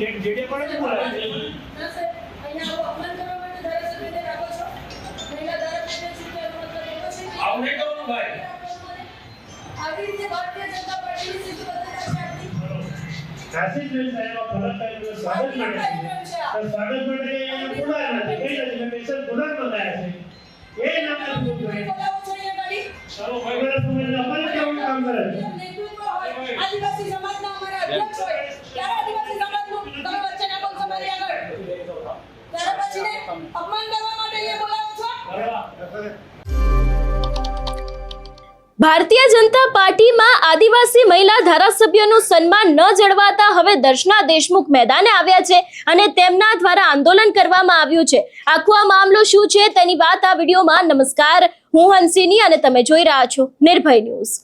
જેડીએ પણ જ બોલાવે છે ના સર અહીંયા આવો અપમાન કરવા માટે ધારાસભ્યને રાખો છો મહિલા ધારાસભ્ય છે કે મતલબ એવો છે કે આવું નહીં કરવાનું ભાઈ આવી રીતે ભારતીય જનતા પાર્ટીની સ્થિતિ બદલાઈ છે આપણી રાશિદભાઈ સાહેબ ફરક કર્યું સ્વાગત માટે તો સ્વાગત માટે અહીંયા ગુનાહ નથી કઈ નથી સ્પેશિયલ ગુનાહ નોંધાયા છે એ નામ આપવું જોઈએ બોલાવો છો અહીંયા ગાડી ચાલો ભાઈ સમજ અમારે કેવું કામ કરે છે નેતૃત્વ હોય આદિવાસી સમાજના અમારા અધ્યક્ષ હોય ત્યારે આદિવાસી સમાજનું તમે વચ્ચે ના બોલશો મારી આગળ ત્યારે પછી ને અપમાન કરવા માટે અહીંયા બોલાવો છો ભારતીય જનતા પાર્ટીમાં આદિવાસી મહિલા ધારાસભ્યોનું સન્માન ન જળવાતા હવે દર્શના દેશમુખ મેદાને આવ્યા છે અને તેમના દ્વારા આંદોલન કરવામાં આવ્યું છે। આખો આ મામલો શું છે તેની વાત આ વિડીયોમાં। નમસ્કાર, હું હંસિની અને તમે જોઈ રહ્યા છો નિર્ભય ન્યૂઝ।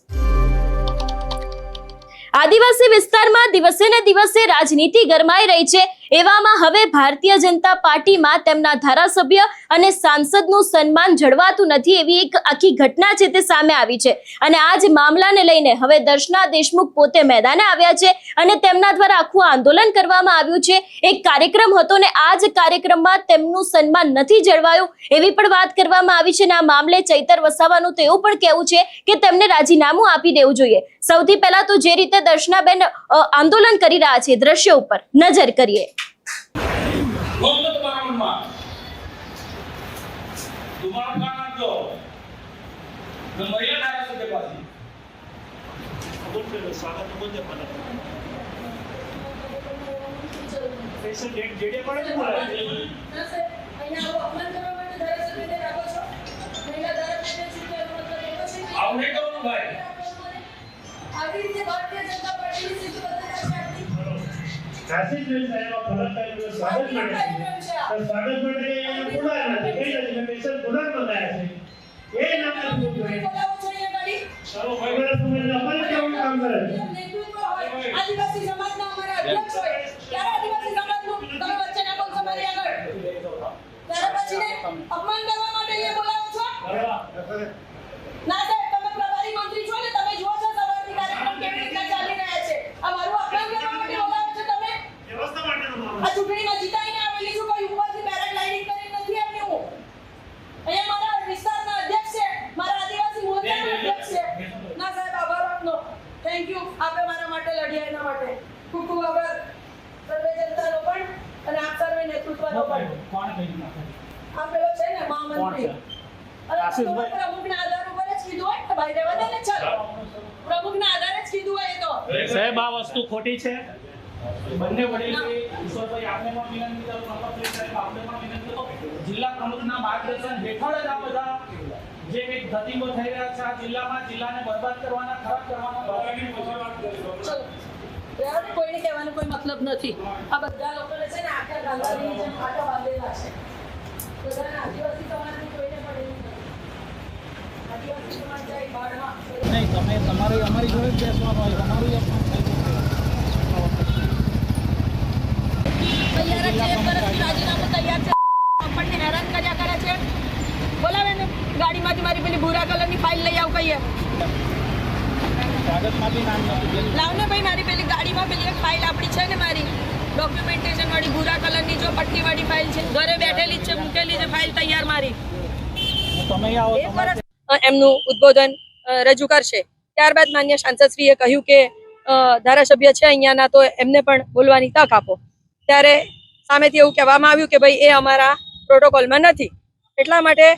આદિવાસી વિસ્તારમાં દિવસે ને દિવસે રાજનીતિ ગરમાઈ રહી છે। એવામાં હવે ભારતીય જનતા પાર્ટીમાં તેમના ધારાસભ્ય અને સાંસદનું સન્માન જળવાતું નથી એવી એક આખી ઘટના છે તે સામે આવી છે અને આ જ મામલાને લઈને હવે દર્શના દેશમુખ પોતે મેદાને આવ્યા છે અને તેમના દ્વારા આખું આંદોલન કરવામાં આવ્યું છે। એક કાર્યક્રમ હતો ને આ જ કાર્યક્રમમાં તેમનું સન્માન નથી જળવાયું એવી પણ વાત કરવામાં આવી છે અને આ મામલે ચૈતર વસાવાનું તો એવું પણ કહેવું છે કે તેમને રાજીનામું આપી દેવું જોઈએ। સૌથી પહેલા તો જે રીતે દર્શનાબેન આંદોલન કરી રહ્યા છે દ્રશ્યો ઉપર નજર કરીએ। સ્પેશિયલ જેડીએ પણ જ બોલાવે છે ના સર અહીંયા આવો અપમાન કરવા માટે ધારાસભ્યને રાખો છો મહિલા ધારાસભ્ય છે કે મતલબ એવો છે કે આવું નહીં કરવાનું ભાઈ આવી રીતે ભારતીય જનતા પાર્ટીની સ્થિતિ બદલાઈ છે આપણી રાશિદભાઈ સાહેબ ફરક કર્યું સ્વાગત માટે તો સ્વાગત માટે અહીંયા ગુનાહ નથી કઈ નથી સ્પેશિયલ ગુનાહ નોંધાયા છે એ નામ આપવું જોઈએ બોલાવો છો અહીંયા ગાડી ચાલો ભાઈ સમજ અમારે કેવું કામ કરે છે નેતૃત્વ હોય આદિવાસી સમાજના અમારા અધ્યક્ષ હોય ત્યારે આદિવાસી સમાજનું તમે વચ્ચે ના બોલશો મારી આગળ ત્યારે પછી ને અપમાન કરવા માટે અહીંયા બોલાવો છો ના સાહેબ તમે પ્રભારી મંત્રી છો ને તમે જુઓ છો સવારથી કાર્યક્રમ કેવી રીતના ચાલી રહ્યા છે આ મારું અપમાન કરવા માટે બોલાવો છો તમે વ્યવસ્થા માટેનો આ ચૂંટણીમાં જીતાઈને આવેલી છું કોઈ ઉપરથી પેરાગ્લાઇડિંગ કરી નથી આપની હું અહીંયા મારા વિસ્તારના અધ્યક્ષ છે મારા આદિવાસી મોરચાના અધ્યક્ષ છે ના સાહેબ આભાર આપનો થેન્ક યુ આપે મારા માટે લડ્યા એના માટે ખૂબ ખૂબ આભાર સર્વે જનતાનો પણ અને આપ સર્વે નેતૃત્વનો પણ કોણ કહી નાખે આ પેલો છે ને મહામંત્રી આશીષભાઈ પ્રમુખના આધાર ઉપર જ કીધું હોય ભાઈ રહેવા દે ને ચાલો પ્રમુખના આધારે જ કીધું હોય એ તો સાહેબ આ વસ્તુ ખોટી છે બંને વડીલ ઈશ્વરભાઈ આપને પણ વિનંતી કરું નંબર સાહેબ આપને પણ વિનંતી કરું જિલ્લા પ્રમુખના માર્ગદર્શન હેઠળ જ આ બધા જે એક ધતિંગો થઈ રહ્યા છે આ જિલ્લામાં જિલ્લાને બરબાદ કરવાના ખરાબ કરવાના ચલો કોઈને કહેવાનો કોઈ મતલબ નથી આ બધા લોકોને છે ને આખા ગાંધારીની જેમ આટા બાંધેલા છે બધાને આદિવાસી સમાજની કોઈને પણ એવું નથી આદિવાસી સમાજ જાય બાળમાં નહીં તમે તમારી અમારી જોડે જ બેસવાનું હોય તમારું તૈયાર છે એક વર્ષથી રાજીનામું તૈયાર છે આપણને હેરાન કર્યા કરે છે બોલાવે ને ગાડીમાંથી મારી પેલી ભૂરા કલરની ફાઇલ લઈ આવ કહીએ સ્વાગતમાંથી નામ નથી લાવ ને ભાઈ મારી પેલી ગાડીમાં પેલી એક ફાઇલ આપણી છે ને મારી ડોક્યુમેન્ટેશન વાળી ભૂરા કલરની જો પટ્ટી વાળી ફાઇલ છે ઘરે બેઠેલી જ છે મૂકેલી છે ફાઇલ તૈયાર મારી તમે આવો એક વર્ષ એમનું ઉદ્બોધન રજૂ કરશે ત્યારબાદ માન્ય સાંસદશ્રીએ કહ્યું કે ધારાસભ્ય છે અહીંયાના તો એમને પણ બોલવાની તક આપો ત્યારે સામેથી એવું કહેવામાં આવ્યું કે ભાઈ એ અમારા પ્રોટોકોલમાં નથી એટલા માટે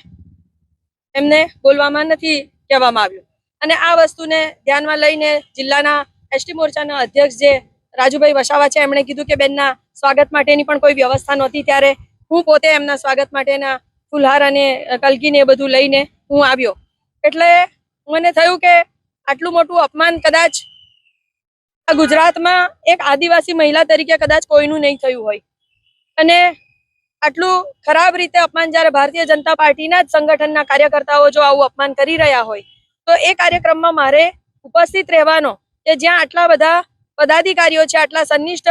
એમને બોલવામાં નથી કહેવામાં આવ્યું અને આ વસ્તુને ધ્યાનમાં લઈને જિલ્લાના એસટી મોરચાના અધ્યક્ષ જે રાજુભાઈ વસાવા છે એમણે કીધું કે બેનના સ્વાગત માટેની પણ કોઈ વ્યવસ્થા નહોતી ત્યારે હું પોતે એમના સ્વાગત માટેના ફુલહાર અને કલગીને એ બધું લઈને હું આવ્યો એટલે મને થયું કે આટલું મોટું અપમાન કદાચ ગુજરાતમાં એક આદિવાસી મહિલા તરીકે કદાચ કોઈનું નહીં થયું હોય અને આટલું ખરાબ રીતે અપમાન જ્યારે ભારતીય જનતા પાર્ટીના જ સંગઠનના કાર્યકર્તાઓ જો આવું અપમાન કરી રહ્યા હોય તો એ કાર્યક્રમમાં મારે ઉપસ્થિત રહેવાનો કે જ્યાં આટલા બધા પદાધિકારીઓ છે આટલા સન્નિષ્ઠ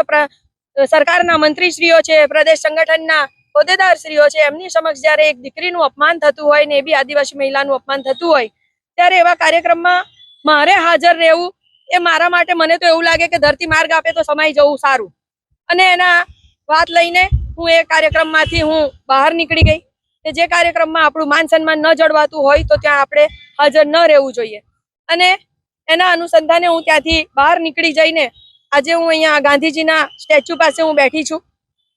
સરકારના મંત્રીશ્રીઓ છે પ્રદેશ સંગઠનના હોદ્દેદારશ્રીઓ છે એમની સમક્ષ જ્યારે એક દીકરીનું અપમાન થતું હોય ને એ બી આદિવાસી મહિલાનું અપમાન થતું હોય ત્યારે એવા કાર્યક્રમમાં મારે હાજર રહેવું એ મારા માટે મને તો એવું લાગે કે ધરતી માર્ગ આપે તો સમાઈ જવું સારું અને એના વાત લઈને હું એ કાર્યક્રમમાંથી હું બહાર નીકળી ગઈ કે જે કાર્યક્રમમાં આપણું માન સન્માન ન જળવાતું હોય તો ત્યાં આપણે હાજર ન રહેવું જોઈએ. અને એના અનુસંધાને હું ત્યાંથી બહાર નીકળી જઈને આજે હું અહીંયા ગાંધીજીના સ્ટેચ્યુ પાસે હું બેઠી છું.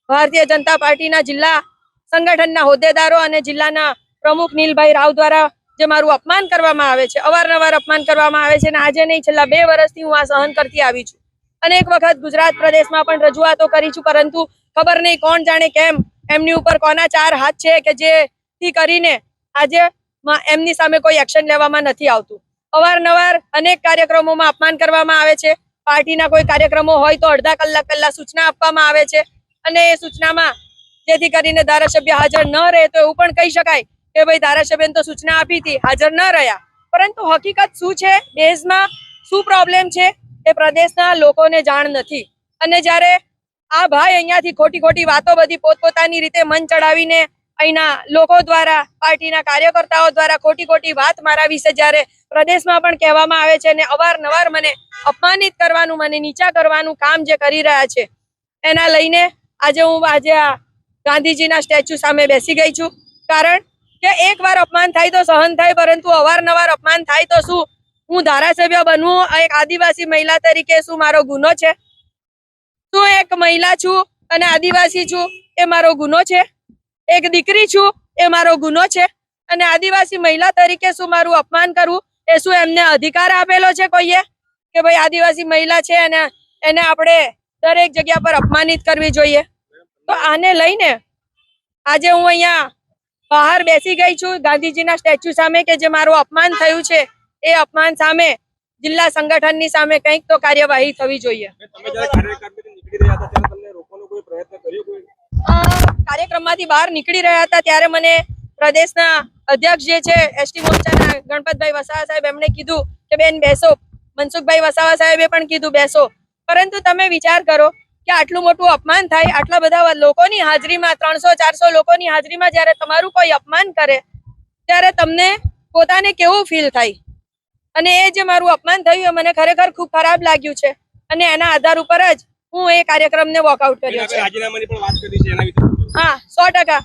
ભારતીય જનતા પાર્ટીના જિલ્લા સંગઠનના હોદ્દેદારો અને જિલ્લાના પ્રમુખ નીલભાઈ રાવ દ્વારા જે મારું અપમાન કરવામાં આવે છે, અવારનવાર અપમાન કરવામાં આવે છે, અને આજે નહીં છેલ્લા 2 વર્ષથી હું આ સહન કરતી આવી છું. અનેક વખત ગુજરાત પ્રદેશમાં પણ રજૂઆતો કરી છું, પરંતુ ખબર નહીં કોણ જાણે કેમ એમની ઉપર કોના 4 હાથ છે કે જેથી કરીને આજે એમની સામે કોઈ એક્શન લેવામાં નથી આવતું. અવારનવાર અનેક કાર્યક્રમોમાં અપમાન કરવામાં આવે છે. પાર્ટીના કોઈ કાર્યક્રમો હોય તો અડધા કલાક પહેલા સૂચના આપવામાં આવે છે, અને એ સૂચનામાં જેથી કરીને ધારાસભ્ય હાજર ન રહે તો એવું પણ કહી શકાય કે ભાઈ ધારાસભ્યને તો સૂચના આપી હતી, હાજર ન રહ્યા. પરંતુ હકીકત શું છે, દેશમાં શું પ્રોબ્લેમ છે એ પ્રદેશના લોકોને જાણ નથી. અને જ્યારે આ ભાઈ અહીંયાથી ખોટી વાતો બધી પોતપોતાની રીતે મન ચડાવીને અહીંના લોકો દ્વારા, પાર્ટીના કાર્યકર્તાઓ દ્વારા ખોટી વાત મારા વિશે જ્યારે પ્રદેશમાં પણ કહેવામાં આવે છે અને અવારનવાર મને અપમાનિત કરવાનું, મને નીચા કરવાનું કામ જે કરી રહ્યા છે, એના લઈને આજે હું આ ગાંધીજીના સ્ટેચ્યુ સામે બેસી ગઈ છું. કારણ કે એકવાર અપમાન થાય તો સહન થાય, પરંતુ અવારનવાર અપમાન થાય તો શું હું ધારાસભ્ય બનવું એક આદિવાસી મહિલા તરીકે શું મારો ગુનો છે? શું એક મહિલા છું અને આદિવાસી છું એ મારો ગુનો છે? એક દીકરી છું એ મારો ગુનો છે? અને આદિવાસી મહિલા તરીકે શું મારું અપમાન કરવું એ શું એમને અધિકાર આપેલો છે કોઈએ કે ભાઈ આદિવાસી મહિલા છે અને એને આપણે દરેક જગ્યા પર અપમાનિત કરવી જોઈએ? તો આને લઈને આજે હું અહીંયા બહાર બેસી ગઈ છું ગાંધીજીના સ્ટેચ્યુ સામે કે જે મારું અપમાન થયું છે એ અપમાન સામે જિલ્લા સંગઠનની સામે કંઈક તો કાર્યવાહી થવી જોઈએ. કાર્યક્રમમાંથી બહાર નીકળી રહ્યા હતા ત્યારે મને પ્રદેશના અધ્યક્ષ જે છે એસટી મોરચાના ગણપતભાઈ વસાવા સાહેબ એમણે કીધું કે બેન બેસો. મનસુખભાઈ વસાવા સાહેબે પણ કીધું બેસો. પરંતુ તમે વિચાર કરો કે આટલું મોટું અપમાન થાય, આટલા બધા લોકોની હાજરીમાં, 300-400 લોકોની હાજરીમાં જ્યારે તમારું કોઈ અપમાન કરે ત્યારે તમને પોતાને કેવું ફીલ થાય? અને એ જે મારું અપમાન થયું એ મને ખરેખર ખૂબ ખરાબ લાગ્યું છે, અને એના આધાર ઉપર જ હું એ કાર્યક્રમને વોકઆઉટ કર્યો છે. હા, 100%.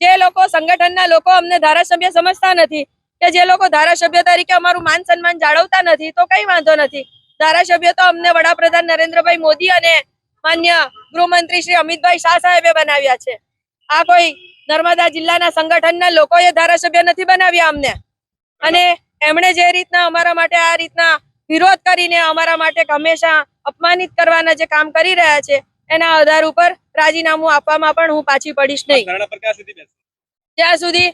જે લોકો સંગઠનના લોકો અમને ધારાસભ્ય સમજતા નથી, કે જે લોકો ધારાસભ્ય તરીકે અમારું માન સન્માન જાળવતા નથી, તો કઈ વાંધો નથી. ધારાસભ્ય તો અમને વડાપ્રધાન નરેન્દ્રભાઈ મોદી અને માન્ય ગૃહમંત્રી શ્રી અમિતભાઈ શાહ સાહેબે બનાવ્યા છે. આ કોઈ નર્મદા જિલ્લાના સંગઠનના લોકોએ ધારાસભ્ય નથી બનાવ્યા અમને. અને એમણે જે રીતના અમારા માટે આ રીતના વિરોધ કરીને અમારા માટે હંમેશા અપમાનિત કરવાના જે કામ કરી રહ્યા છે એના આધાર ઉપર રાજીનામું આપવામાં પણ હું પાછી પડીશ નહીં. જ્યાં સુધી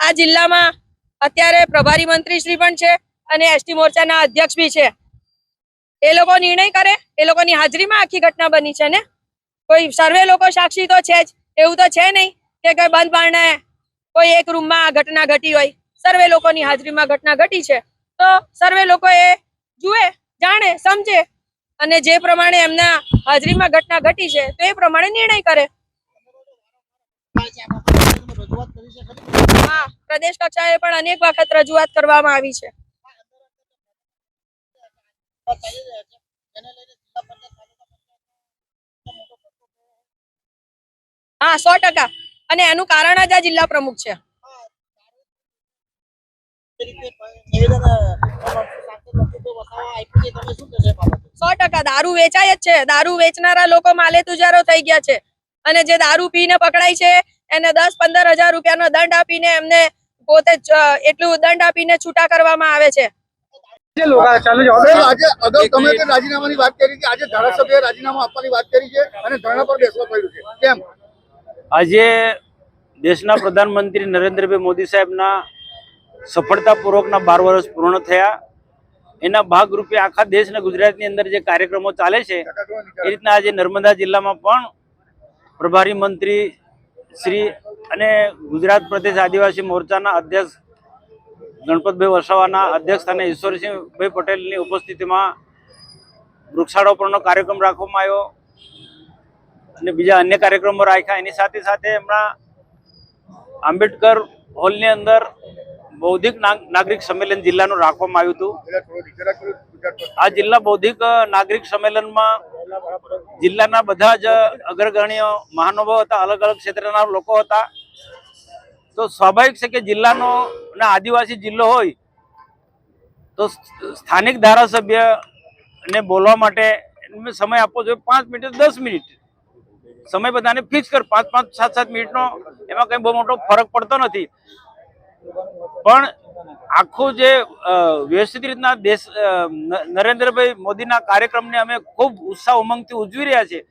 આ જિલ્લામાં અત્યારે પ્રભારી મંત્રી શ્રી પણ છે અને એસટી મોરચાના અધ્યક્ષ બી છે. એ લોકો નિર્ણય કરે, એ લોકોની હાજરીમાં આખી ઘટના બની છે ને. કોઈ સર્વે લોકો સાક્ષી તો છે જ, એવું તો છે નહીં કે કઈ બંધ બારણે કોઈ એક રૂમમાં આ ઘટના ઘટી હોય. સર્વે લોકોની હાજરીમાં ઘટના ઘટી છે તો સર્વે લોકો એ જુએ, જાણે, સમજે અને જે પ્રમાણે એમના હાજરીમાં ઘટના ઘટી છે તો એ પ્રમાણે નિર્ણય કરે. હા, પ્રદેશ કક્ષાએ પણ અનેક વખત રજૂઆત કરવામાં આવી છે. હા, 100%. અને એનું કારણ જ આ જિલ્લા પ્રમુખ છે. 100% દારૂ વેચાય જ છે. દારૂ વેચનારા લોકો માલે તુજારો થઈ ગયા છે, અને જે દારૂ પીને પકડાય છે એને 10-15 હજાર રૂપિયાનો દંડ આપીને એમને પોતે એટલું દંડ આપીને છૂટા કરવામાં આવે છે. આજે અગાઉ તમે રાજીનામાની વાત કરી છે, આજે ધારાસભ્ય રાજીનામું આપવાની વાત કરી છે અને ધરણા પર બેસવા પડ્યું છે, કેમ? આજે દેશના પ્રધાનમંત્રી નરેન્દ્રભાઈ મોદી સાહેબના સફળતાપૂર્વકના 12 વર્ષ પૂર્ણ થયા. એના ભાગરૂપે આખા દેશ અને ગુજરાતની અંદર જે કાર્યક્રમો ચાલે છે એ રીતના આજે નર્મદા જિલ્લામાં પણ પ્રભારી મંત્રી શ્રી અને ગુજરાત પ્રદેશ આદિવાસી મોરચાના અધ્યક્ષ ગણપતભાઈ વસાવાના અધ્યક્ષ સ્થાને ઈશ્વરસિંહભાઈ પટેલની ઉપસ્થિતિમાં વૃક્ષારોપણનો કાર્યક્રમ રાખવામાં આવ્યો અને બીજા અન્ય કાર્યક્રમો રાખ્યા. એની સાથે સાથે એમના આંબેડકર હોલની અંદર બૌદ્ધિક નાગરિક સંમેલન જિલ્લાનું રાખવામાં આવ્યું હતું. આ જિલ્લા બૌદ્ધિક નાગરિક સંમેલનમાં જિલ્લાના બધા જ અગ્રગણ્ય મહાનુભાવો હતા, અલગ અલગ ક્ષેત્રના લોકો હતા. તો સ્વાભાવિક છે કે જિલ્લાનો અને આદિવાસી જિલ્લો હોય તો સ્થાનિક ધારાસભ્યને બોલવા માટે સમય આપવો જોઈએ. 5 મિનિટ 10 મિનિટ સમય બધાને ફિક્સ કર, 5-5, 7-7 મિનિટનો એમાં કઈ બહુ મોટો ફરક પડતો નથી. પણ આખું જે વ્યવસ્થિત રીતના દેશ નરેન્દ્રભાઈ મોદીના કાર્યક્રમને અમે ખૂબ ઉત્સાહ ઉમંગથી ઉજવી રહ્યા છીએ,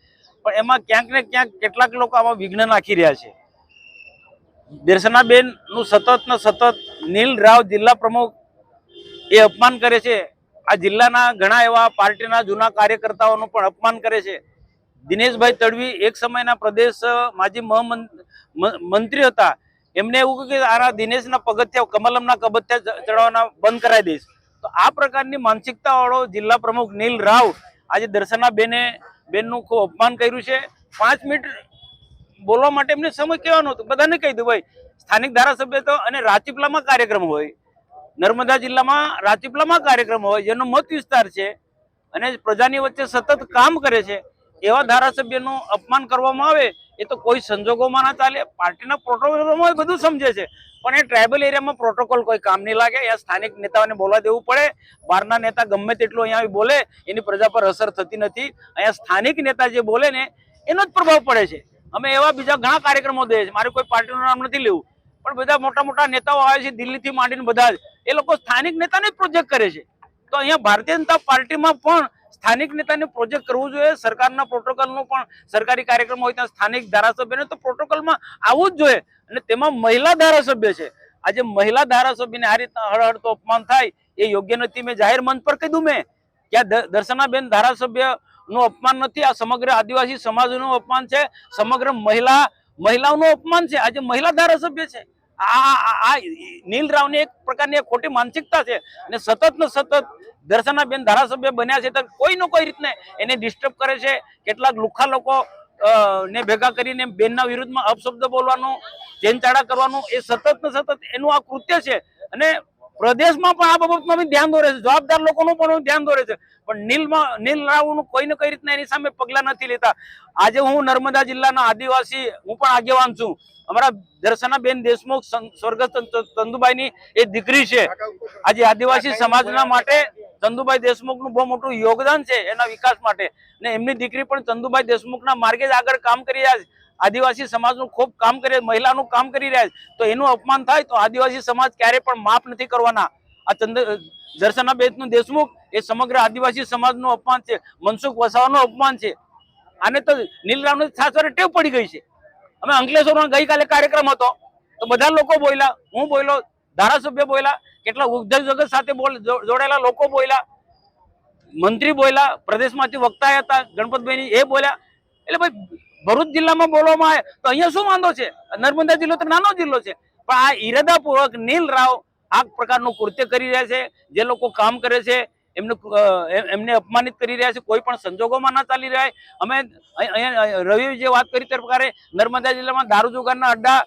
પણ એમાં ક્યાંક ને ક્યાંક કેટલાક લોકો આમાં વિઘ્ન નાખી રહ્યા છે. દર્શનાબેન નું સતત ને સતત નીલ રાવ જિલ્લા પ્રમુખ એ અપમાન કરે છે. આ જિલ્લાના ઘણા એવા પાર્ટીના જૂના કાર્યકર્તાઓનું પણ અપમાન કરે છે. દિનેશભાઈ તડવી એક સમયના પ્રદેશ માજી મંત્રી હતા, એમને એવું કહ્યું કે આના દિનેશના પગથિયા કમલમના પગથિયા ચડાવવાના બંધ કરાવી દઈશ. તો આ પ્રકારની માનસિકતા વાળો જિલ્લા પ્રમુખ નીલ રાવ આજે દર્શનાબેનનું ખૂબ અપમાન કર્યું છે. 5 મિનિટ બોલવા માટે એમને સમય કહેવાનો હતો. બધાને કહી દઉં ભાઈ, સ્થાનિક ધારાસભ્ય તો અને રાજપીપળામાં કાર્યક્રમ હોય, નર્મદા જિલ્લામાં રાજપીપળામાં કાર્યક્રમ હોય, જેનો મત વિસ્તાર છે અને પ્રજાની વચ્ચે સતત કામ કરે છે, એવા ધારાસભ્યનું અપમાન કરવામાં આવે એ તો કોઈ સંજોગોમાં ના ચાલે. પાર્ટીના પ્રોટોકોલમાં બધું સમજે છે, પણ એ ટ્રાઇબલ એરિયામાં પ્રોટોકોલ કોઈ કામ નહીં લાગે. અહીંયા સ્થાનિક નેતાઓને બોલવા દેવું પડે. બહારના નેતા ગમે તેટલું અહીંયા બોલે એની પ્રજા પર અસર થતી નથી. અહીંયા સ્થાનિક નેતા જે બોલે ને એનો જ પ્રભાવ પડે છે. અમે એવા બીજા ઘણા કાર્યક્રમો દઈએ છીએ, મારે કોઈ પાર્ટીનું નામ નથી લેવું, પણ બધા મોટા મોટા નેતાઓ આવે છે દિલ્હીથી માંડીને, બધા જ એ લોકો સ્થાનિક નેતાને જ પ્રોજેક્ટ કરે છે. તો અહીંયા ભારતીય જનતા પાર્ટીમાં પણ સ્થાનિક નેતાને પ્રોજેક્ટ કરવું જોઈએ. સરકારના પ્રોટોકોલનો પણ સરકારી કાર્યક્રમ હોય ત્યાં સ્થાનિક ધારાસભ્યને તો પ્રોટોકોલમાં આવવું જ જોઈએ. અને તેમાં મહિલા ધારાસભ્ય છે. આજે મહિલા ધારાસભ્યને આ રીતના હળહળતો અપમાન થાય એ યોગ્ય નથી. મેં જાહેર મંચ પર કીધું મેં કે આ દર્શનાબેન ધારાસભ્ય નું અપમાન નથી, આ સમગ્ર આદિવાસી સમાજનું અપમાન છે, સમગ્ર મહિલાઓનું અપમાન છે. આજે મહિલા ધારાસભ્ય છે. આ નીલ રાવની એક પ્રકારની ખોટી માનસિકતા છે અને સતત ને સતત દર્શનાબેન ધારાસભ્ય બન્યા છે તો કોઈનો કોઈ રીતને એને ડિસ્ટર્બ કરે છે. કેટલાક લુખ્ખા લોકો ને ભેગા કરીને બેનના વિરુદ્ધમાં અપશબ્દ બોલવાનું, ચેનચાળા કરવાનું, એ સતત ને સતત એનું આ કૃત્ય છે. અને પ્રદેશમાં પણ આ બાબતમાં બી ધ્યાન દોરે છે, જવાબદાર લોકોનું પણ ધ્યાન દોરે છે, પણ નીલ રાવનું કોઈને કઈ રીતના એની સામે પગલા નથી લેતા. આજે હું નર્મદા જિલ્લાના આદિવાસી, હું પણ આગેવાન છું. અમારા દર્શનાબેન દેશમુખ સ્વર્ગસ્થ ચંદુભાઈની એ દીકરી છે. આજે આદિવાસી સમાજના માટે ચંદુભાઈ દેશમુખનું બહુ મોટું યોગદાન છે એના વિકાસ માટે, ને એમની દીકરી પણ ચંદુભાઈ દેશમુખના માર્ગે જ આગળ કામ કરી રહ્યા છે. આદિવાસી સમાજનું ખૂબ કામ કરે, મહિલાનું કામ કરી રહ્યા છે. તો એનું અપમાન થાય તો આદિવાસી સમાજ ક્યારે પણ માફ નથી કરવાના. આ દર્શનાબેન દેશમુખ એ સમગ્ર આદિવાસી સમાજનું અપમાન છે, મનસુખ વસાવાનું અપમાન છે. આને તો નીલ રાવને ખાસ ટેવ પડી ગઈ છે. અમે અંકલેશ્વરમાં ગઈકાલે કાર્યક્રમ હતો તો બધા લોકો બોલ્યા, હું બોલ્યો, ધારાસભ્ય બોલ્યા, કેટલા ઉદ્યોગ જગત સાથે જોડાયેલા લોકો બોલ્યા, મંત્રી બોલ્યા, પ્રદેશમાંથી વક્તા હતા ગણપતભાઈ એ બોલ્યા. એટલે ભાઈ ભરૂચ જિલ્લામાં બોલવામાં આવે તો અહીંયા શું વાંધો છે? નર્મદા જિલ્લો તો નાનો જિલ્લો છે, પણ આ ઈરાદાપૂર્વક નીલ રાવ આ પ્રકારનું કૃત્ય કરી રહ્યા છે. જે લોકો કામ કરે છે એમને અપમાનિત કરી રહ્યા છે, કોઈ પણ સંજોગોમાં ના ચાલી રહ્યા. અમે અહીંયા રવિ જે વાત કરી તે પ્રકારે નર્મદા જિલ્લામાં દારૂ જુગારના અડ્ડા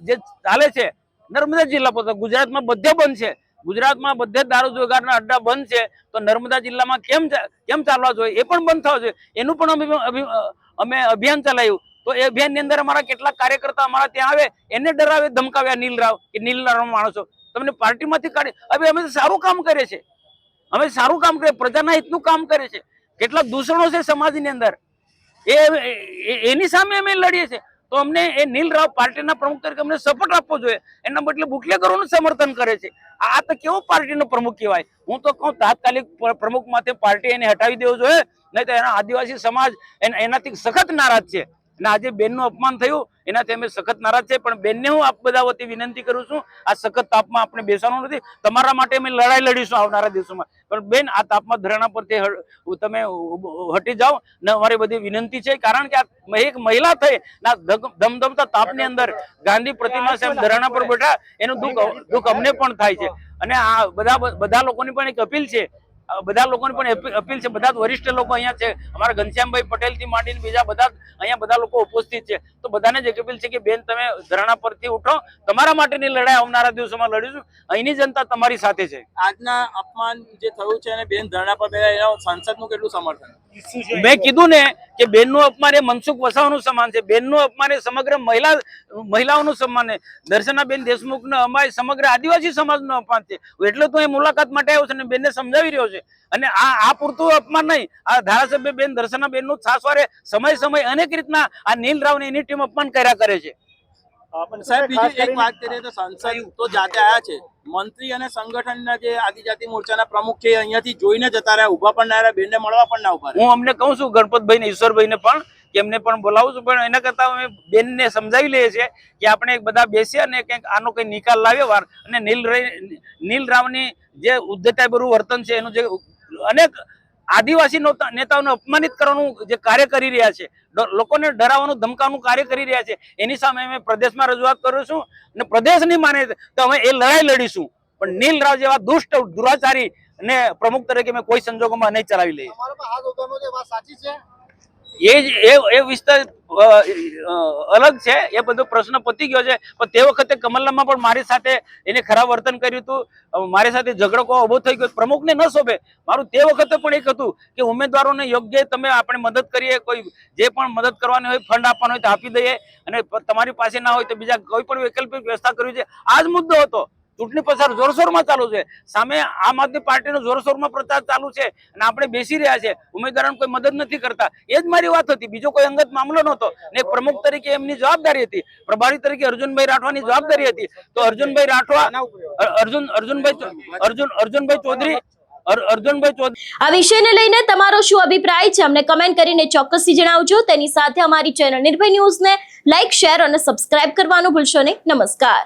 જે ચાલે છે, નર્મદા જિલ્લા પર ગુજરાતમાં બધે બંધ છે. ગુજરાતમાં બધે દારૂ જુગારના અડ્ડા બંધ છે, તો નર્મદા જિલ્લામાં કેમ ચાલવા જોઈએ? એ પણ બંધ થવા જોઈએ. એનું પણ અમે અભિયાન ચલાવ્યું. તો એ અભિયાનની અંદર અમારા કેટલાક કાર્યકર્તા અમારા ત્યાં આવે, એને ડરાવે, ધમકાવ્યા નીલ રાવ કે નીલ રાવ માણસો તમને પાર્ટીમાંથી કાઢી. હવે અમે સારું કામ કરે છે, અમે સારું કામ કરે, પ્રજાના હિતનું કામ કરે છે. કેટલાક દૂષણો છે સમાજની અંદર, એની સામે અમે લડીએ છીએ. તો અમને એ નીલ રાવ પાર્ટીના પ્રમુખ તરીકે અમને સપોર્ટ આપવો જોઈએ. એના બદલે બુટલેગરોનું સમર્થન કરે છે. આ તો કેવો પાર્ટીનો પ્રમુખ કહેવાય? હું તો કહું તાત્કાલિક પ્રમુખમાંથી પાર્ટી એને હટાવી દેવું જોઈએ, નહીં તો એના આદિવાસી સમાજ એનાથી સખત નારાજ છે. અને આજે બેનનું અપમાન થયું એનાથી અમે સખત નારાજ છે. પણ બેનને હું આપ બધા વતી વિનંતી કરું છું, આ સખત તાપમાં આપણે બેસવાનું નથી. તમારા માટે અમે લડાઈ લડીશું આવનારા દિવસોમાં, પણ બેન આ તાપમાં ધરણા પરથી તમે હટી જાઓ ને અમારી બધી વિનંતી છે. કારણ કે આ એક મહિલા થઈ ના ધમધમતા તાપની અંદર ગાંધી પ્રતિમા સાહેબ ધરણા પર બેઠા, એનું દુઃખ અમને પણ થાય છે. અને આ બધા લોકોની પણ એક અપીલ છે, બધા લોકોને પણ અપીલ છે, બધા જ વરિષ્ઠ લોકો અહીંયા છે, અમારા ઘનશ્યામભાઈ પટેલ થી માંડીને બીજા બધા અહીંયા બધા લોકો ઉપસ્થિત છે. તો બધાને જ અપીલ છે કે બેન તમે ધરણા પરથી ઉઠો, તમારા માટેની લડાઈ આવનારા દિવસોમાં લડીશું. અહીંની જનતા તમારી સાથે છે. આજના અપમાન જે થયું છે અને બેન ધરણા પર બેઠા એના સાંસદનું કેટલું સમર્થન? મેં કીધું ને કે બેનનું અપમાન એ મનસુખ વસાવાનું સમાન છે. બેનનું અપમાન એ સમગ્ર મહિલાઓનું સન્માન છે. દર્શનાબેન દેશમુખનો અમાય સમગ્ર આદિવાસી સમાજનું અપમાન છે. એટલે તો એ મુલાકાત માટે આવ્યો છે અને બેનને સમજાવી રહ્યો છે. અને આ પૂરતું અપમાન નહીં, આ ધારાસભ્ય બેન દર્શનાબેનનું છાસવારે સમય અનેક રીતના આ નીલ રાવ ને એની ટીમ અપમાન કર્યા કરે છે. સાહેબ બીજી એક વાત કરીએ તો સાંસદ તો જાતે આયા છે, મંત્રી અને સંગઠનના જે આદિજાતિ મોરચાના પ્રમુખ છે અહીંયાથી જોઈને જતા રહ્યા, ઉભા પણ ના રહ્યા, બેનને મળવા પણ ના ઉભા રહ્યા. હું અમને કહું છું ગણપતભાઈ ને ઈશ્વરભાઈ ને પણ કે એમને પણ બોલાવું છું, પણ એના કરતા અમે બેનને સમજાવી લઈએ છીએ કે આપણે બધા બેસીએ અને કંઈક આનો કઈ નિકાલ લાવીએ વાર. અને નીલ રાવની જે ઉદ્ધતાભર્યું વર્તન છે, એનું જે અનેક આદિવાસી નેતાઓને અપમાનિત કરવાનું જે કાર્ય કરી રહ્યા છે, લોકોને ડરાવવાનું ધમકાવવાનું કાર્ય કરી રહ્યા છે, એની સામે અમે પ્રદેશમાં રજૂઆત કરીશું. અને પ્રદેશ નહીં માને તો અમે એ લડાઈ લડીશું. પણ નીલ રાવ જેવા દુષ્ટ દુરાચારી ને પ્રમુખ તરીકે અમે કોઈ સંજોગોમાં નહીં ચલાવી લઈએ. તમારા પર હાથ ઉગામનો જે વાત સાચી છે? એ વિસ્તાર અલગ છે, એ બધો પ્રશ્ન પતી ગયો છે. પણ તે વખતે કમલનામાં પણ મારી સાથે એને ખરાબ વર્તન કર્યું હતું, મારી સાથે ઝઘડો ઉભો થઈ ગયો, પ્રમુખને ન શોભે. મારું તે વખતે પણ એક હતું કે ઉમેદવારોને યોગ્ય તમે આપણે મદદ કરીએ, કોઈ જે પણ મદદ કરવાની હોય, ફંડ આપવાનો હોય તો આપી દઈએ, અને તમારી પાસે ના હોય તો બીજા કોઈ પણ વૈકલ્પિક વ્યવસ્થા કરવી છે. આ જ મુદ્દો હતો. ચૂંટણી પ્રચાર જોરશોરમાં ચાલુ છે, સામે આમ આદમી પાર્ટીનો જોરશોરમાં પ્રચાર ચાલુ છે અને આપણે બેસી રહ્યા છે, ઉમેદવારોને કોઈ મદદ નથી કરતા. એ જ મારી વાત હતી, બીજો કોઈ અંગત મામલો નહોતો. ને પ્રમુખ તરીકે એમની જવાબદારી હતી, પ્રભારી તરીકે અર્જુનભાઈ રાઠવાની જવાબદારી હતી. તો અર્જુનભાઈ રાઠવા અર્જુનભાઈ ચૌધરી. આ વિષયને લઈને તમારો શું અભિપ્રાય છે અમને કમેન્ટ કરીને ચોક્કસથી જણાવજો. તેની સાથે અમારી ચેનલ નિર્ભય ન્યૂઝને લાઈક, શેર અને સબસ્ક્રાઇબ કરવાનું ભૂલશો નહીં. નમસ્કાર.